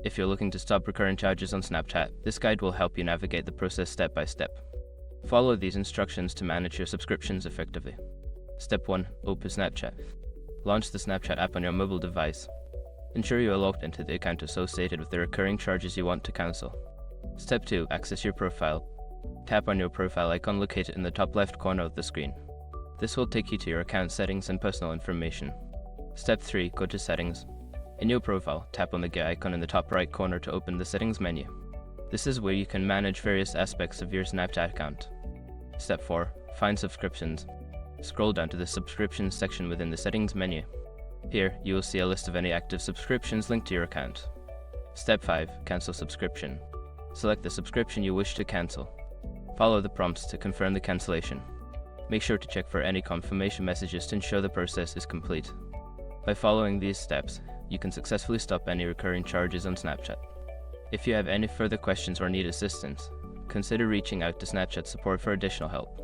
If you're looking to stop recurring charges on Snapchat, this guide will help you navigate the process step by step. Follow these instructions to manage your subscriptions effectively. Step 1. Open Snapchat. Launch the Snapchat app on your mobile device. Ensure you are logged into the account associated with the recurring charges you want to cancel. Step 2. Access your profile. Tap on your profile icon located in the top left corner of the screen. This will take you to your account settings and personal information. Step 3. Go to Settings. In your profile, tap on the gear icon in the top right corner to open the Settings menu. This is where you can manage various aspects of your Snapchat account. Step 4. Find Subscriptions. Scroll down to the Subscriptions section within the Settings menu. Here, you will see a list of any active subscriptions linked to your account. Step 5. Cancel Subscription. Select the subscription you wish to cancel. Follow the prompts to confirm the cancellation. Make sure to check for any confirmation messages to ensure the process is complete. By following these steps, you can successfully stop any recurring charges on Snapchat. If you have any further questions or need assistance, consider reaching out to Snapchat support for additional help.